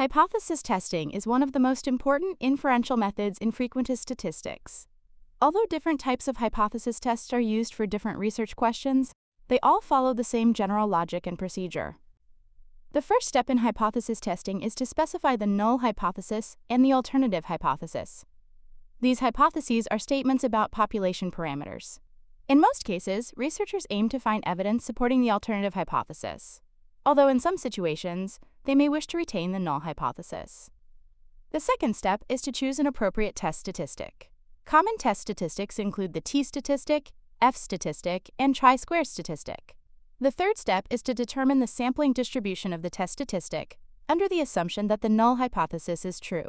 Hypothesis testing is one of the most important inferential methods in frequentist statistics. Although different types of hypothesis tests are used for different research questions, they all follow the same general logic and procedure. The first step in hypothesis testing is to specify the null hypothesis and the alternative hypothesis. These hypotheses are statements about population parameters. In most cases, researchers aim to find evidence supporting the alternative hypothesis, although in some situations, they may wish to retain the null hypothesis. The second step is to choose an appropriate test statistic. Common test statistics include the t-statistic, f-statistic, and chi-square statistic. The third step is to determine the sampling distribution of the test statistic under the assumption that the null hypothesis is true.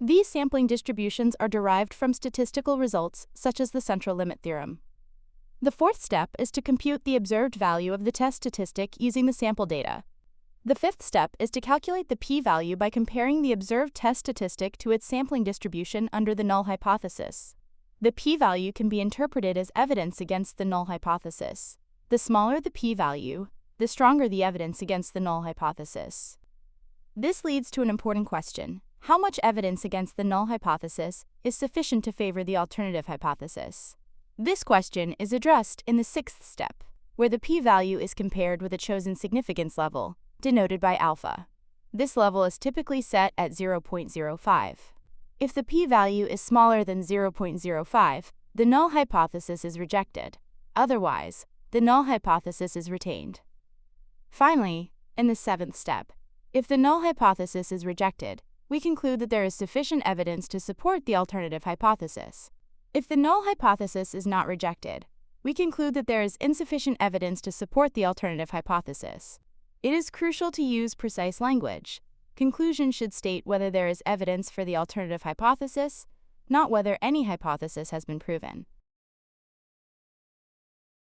These sampling distributions are derived from statistical results such as the central limit theorem. The fourth step is to compute the observed value of the test statistic using the sample data. The fifth step is to calculate the p-value by comparing the observed test statistic to its sampling distribution under the null hypothesis. The p-value can be interpreted as evidence against the null hypothesis. The smaller the p-value, the stronger the evidence against the null hypothesis. This leads to an important question: how much evidence against the null hypothesis is sufficient to favor the alternative hypothesis? This question is addressed in the sixth step, where the p-value is compared with a chosen significance level, denoted by alpha. This level is typically set at 0.05. If the p-value is smaller than 0.05, the null hypothesis is rejected. Otherwise, the null hypothesis is retained. Finally, in the seventh step, if the null hypothesis is rejected, we conclude that there is sufficient evidence to support the alternative hypothesis. If the null hypothesis is not rejected, we conclude that there is insufficient evidence to support the alternative hypothesis. It is crucial to use precise language. Conclusions should state whether there is evidence for the alternative hypothesis, not whether any hypothesis has been proven.